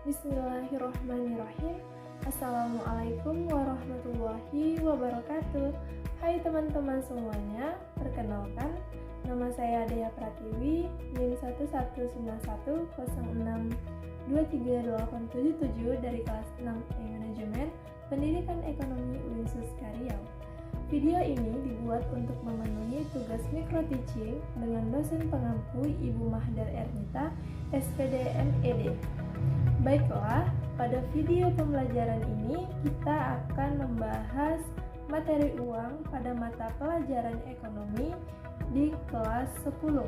Bismillahirrahmanirrahim. Assalamualaikum warahmatullahi wabarakatuh. Hai teman-teman semuanya, perkenalkan nama saya Dea Pratiwi, NIM 110106238877 dari kelas 6 E-Manajemen Pendidikan Ekonomi UIN Riau. Video ini dibuat untuk memenuhi tugas micro teaching dengan dosen pengampu Ibu Mahdar Ernita, SPD MED. Baiklah, pada video pembelajaran ini kita akan membahas materi uang pada mata pelajaran ekonomi di kelas 10.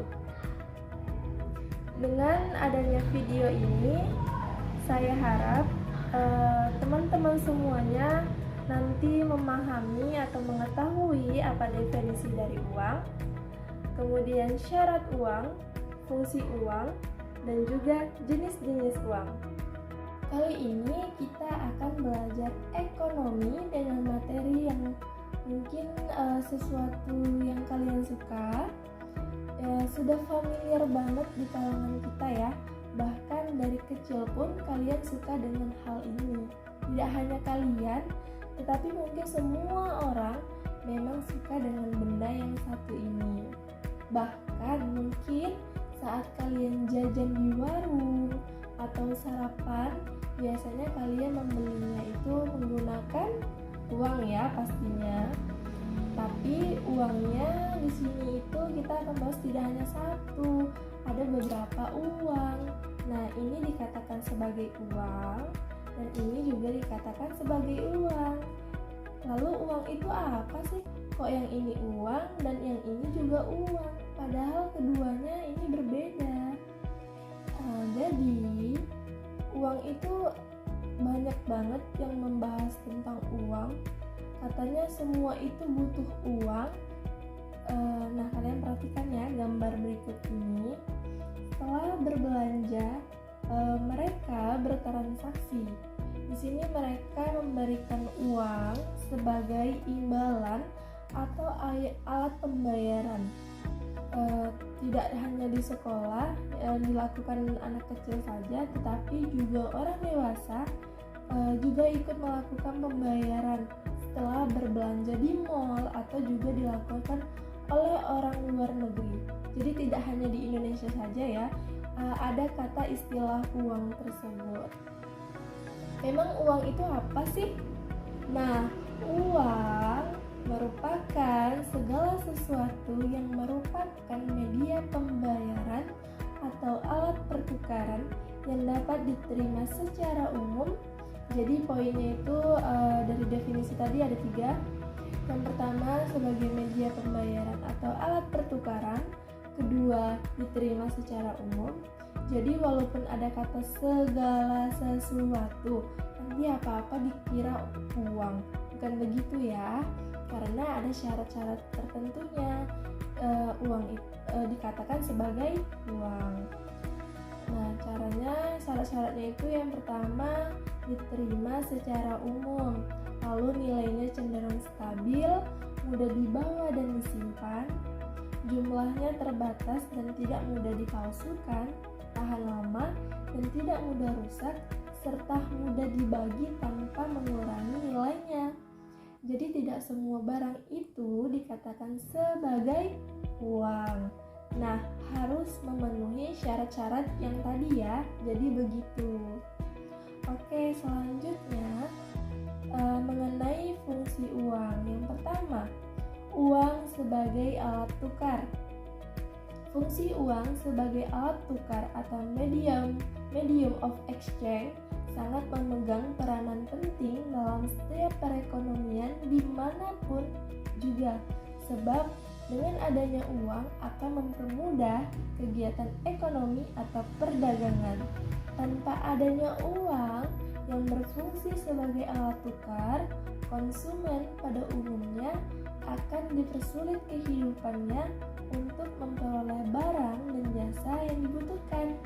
Dengan adanya video ini, saya harap teman-teman semuanya nanti memahami atau mengetahui apa definisi dari uang, kemudian syarat uang, fungsi uang, dan juga jenis-jenis uang. Kali ini kita akan belajar ekonomi dengan materi yang mungkin sesuatu yang kalian suka, sudah familiar banget di kalangan kita ya. Bahkan dari kecil pun kalian suka dengan hal ini. Tidak hanya kalian, tetapi mungkin semua orang memang suka dengan benda yang satu ini. Bahkan mungkin saat kalian jajan di warung atau sarapan, biasanya kalian membelinya itu menggunakan uang ya pastinya. Tapi uangnya di sini itu kita akan bahas tidak hanya satu, ada beberapa uang. Nah, ini dikatakan sebagai uang dan ini juga dikatakan sebagai uang. Lalu uang itu apa sih? Kok yang ini uang dan yang ini juga uang? Padahal keduanya ini berbeda. Jadi uang itu banyak banget yang membahas tentang uang. Katanya semua itu butuh uang. Nah, kalian perhatikan ya gambar berikut ini. Setelah berbelanja, mereka bertransaksi. Di sini mereka memberikan uang sebagai imbalan atau alat pembayaran. Tidak hanya di sekolah dilakukan anak kecil saja, tetapi juga orang dewasa juga ikut melakukan pembayaran setelah berbelanja di mall atau juga dilakukan oleh orang luar negeri. Jadi tidak hanya di Indonesia saja ya, ada kata istilah uang tersebut. Memang uang itu apa sih? Nah, uang merupakan segala sesuatu yang merupakan media pembayaran atau alat pertukaran yang dapat diterima secara umum. Jadi poinnya itu dari definisi tadi ada 3. Yang pertama sebagai media pembayaran atau alat pertukaran. Kedua, diterima secara umum. Jadi walaupun ada kata segala sesuatu, nanti apa-apa dikira uang. Bukan begitu ya. Karena ada syarat-syarat tertentunya uang dikatakan sebagai uang. Nah, caranya syarat-syaratnya itu yang pertama diterima secara umum, lalu nilainya cenderung stabil, mudah dibawa dan disimpan, jumlahnya terbatas dan tidak mudah dipalsukan, tahan lama dan tidak mudah rusak, serta mudah dibagi tanpa mengurangi nilainya. Jadi tidak semua barang itu dikatakan sebagai uang. Nah, harus memenuhi syarat-syarat yang tadi ya. Jadi begitu. Oke, selanjutnya mengenai fungsi uang. Yang pertama, uang sebagai alat tukar. Fungsi uang sebagai alat tukar atau medium of exchange sangat memegang peranan penting dalam setiap perekonomian dimanapun juga, sebab dengan adanya uang akan mempermudah kegiatan ekonomi atau perdagangan. Tanpa adanya uang yang berfungsi sebagai alat tukar, konsumen pada umumnya akan dipersulit kehidupannya untuk memperoleh barang dan jasa yang dibutuhkan.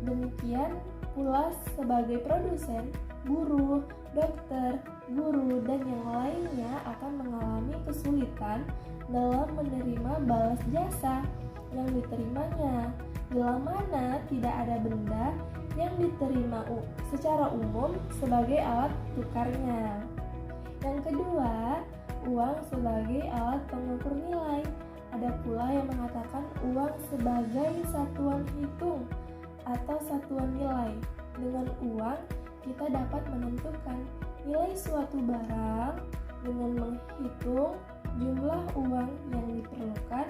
Demikian pula sebagai produsen, buruh, dokter, guru, dan yang lainnya akan mengalami kesulitan dalam menerima balas jasa yang diterimanya, bila mana tidak ada benda yang diterima secara umum sebagai alat tukarnya. Yang kedua, uang sebagai alat pengukur nilai. Ada pula yang mengatakan uang sebagai satuan hitung atau satuan nilai. Dengan uang, kita dapat menentukan nilai suatu barang dengan menghitung jumlah uang yang diperlukan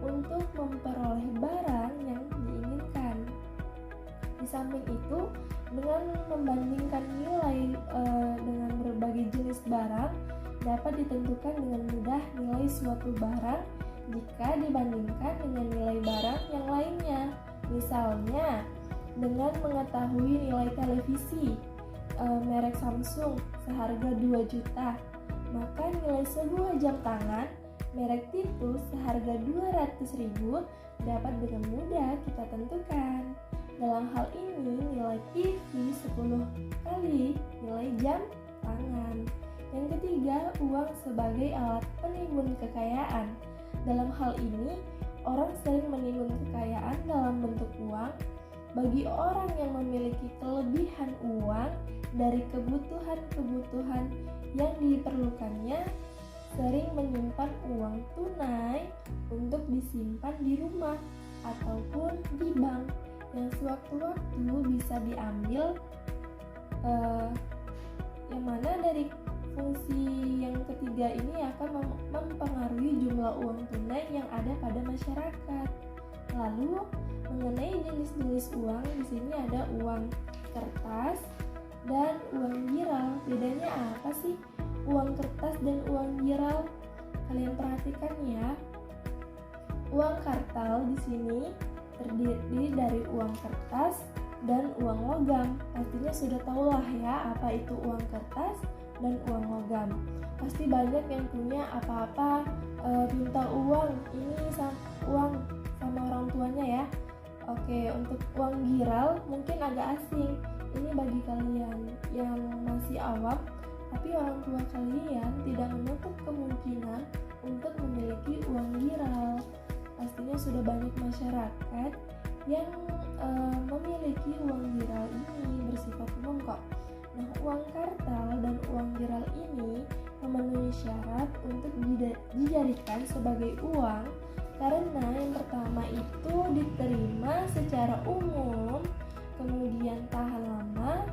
untuk memperoleh barang yang diinginkan. Di samping itu, dengan membandingkan nilai dengan berbagai jenis barang, dapat ditentukan dengan mudah nilai suatu barang jika dibandingkan dengan nilai barang yang lainnya. Misalnya, dengan mengetahui nilai televisi merek Samsung seharga 2 juta, maka nilai sebuah jam tangan merek Titus seharga 200.000 dapat dengan mudah kita tentukan. Dalam hal ini, nilai TV 10 kali nilai jam tangan. Yang ketiga, uang sebagai alat penimbun kekayaan. Dalam hal ini, orang sering menimbun kekayaan dalam bentuk uang. Bagi orang yang memiliki kelebihan uang dari kebutuhan-kebutuhan yang diperlukannya, sering menyimpan uang tunai untuk disimpan di rumah ataupun di bank yang sewaktu-waktu bisa diambil, yang mana dari fungsi yang ketiga ini akan mempengaruhi jumlah uang tunai yang ada pada masyarakat. Lalu mengenai jenis-jenis uang, di sini ada uang kertas dan uang giral. Bedanya apa sih uang kertas dan uang giral? Kalian perhatikan ya. Uang kartal di sini terdiri dari uang kertas dan uang logam. Pastinya sudah tahulah ya apa itu uang kertas dan uang logam. Pasti banyak yang punya apa-apa minta uang ini uang sama orang tuanya ya. Oke, untuk uang giral mungkin agak asing. Ini bagi kalian yang masih awam, tapi orang tua kalian tidak menutup kemungkinan untuk memiliki uang giral. Pastinya sudah banyak masyarakat yang memiliki uang giral ini bersifat umum kok. Nah, uang kartal dan uang giral ini memenuhi syarat untuk dijadikan sebagai uang karena yang pertama itu diterima secara umum, kemudian tahan lama,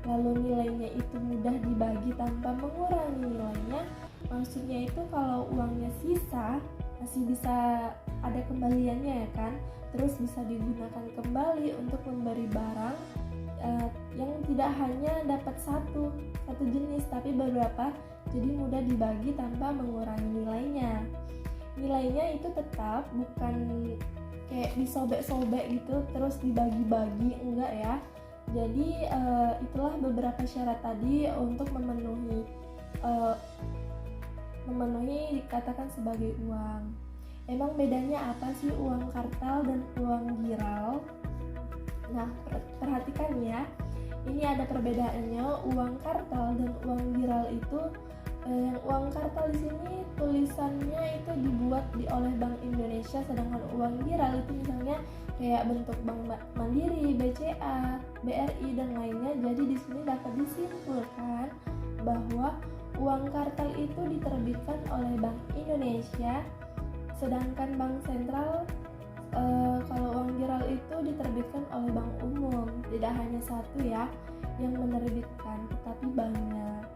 lalu nilainya itu mudah dibagi tanpa mengurangi nilainya. Maksudnya itu kalau uangnya sisa masih bisa ada kembaliannya ya kan, terus bisa digunakan kembali untuk memberi barang yang tidak hanya dapat satu jenis tapi beberapa, jadi mudah dibagi tanpa mengurangi nilainya. Nilainya itu tetap bukan kayak disobek-sobek gitu terus dibagi-bagi, enggak ya. Jadi itulah beberapa syarat tadi untuk memenuhi dikatakan sebagai uang. Emang bedanya apa sih uang kartal dan uang giral? Nah, perhatikan ya. Ini ada perbedaannya. Uang kartal dan uang giral itu yang uang kartal di sini tulisannya itu dibuat oleh Bank Indonesia, sedangkan uang giral itu misalnya kayak bentuk Bank Mandiri, BCA, BRI dan lainnya. Jadi di sini dapat disimpulkan bahwa uang kartal itu diterbitkan oleh Bank Indonesia, sedangkan Bank Sentral kalau uang giral itu diterbitkan oleh bank umum. Tidak hanya satu ya yang menerbitkan, tetapi banyak.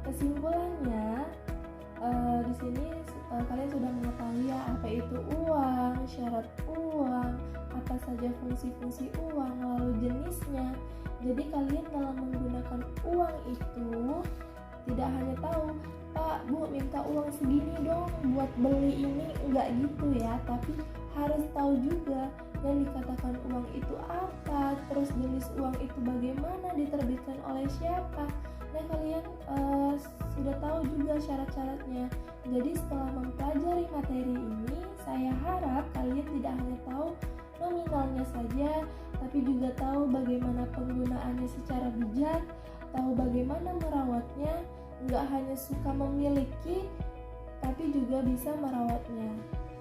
Kesimpulannya, di sini kalian sudah mengetahui ya apa itu uang, syarat uang, apa saja fungsi-fungsi uang, lalu jenisnya. Jadi kalian dalam menggunakan uang itu tidak hanya tahu, Pak, Bu, minta uang segini dong buat beli ini, enggak gitu ya, tapi harus tahu juga yang dikatakan uang itu apa, terus jenis uang itu bagaimana, diterbitkan oleh siapa. Nah, kalian sudah tahu juga syarat-syaratnya. Jadi setelah mempelajari materi ini, saya harap kalian tidak hanya tahu nominalnya saja, tapi juga tahu bagaimana penggunaannya secara bijak, tahu bagaimana merawatnya, nggak hanya suka memiliki, tapi juga bisa merawatnya.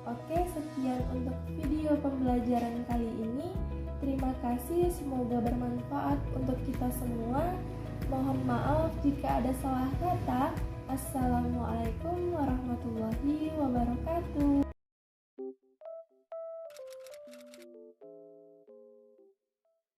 Oke, sekian untuk video pembelajaran kali ini. Terima kasih, semoga bermanfaat untuk kita semua. Mohon maaf jika ada salah kata. Assalamualaikum warahmatullahi wabarakatuh.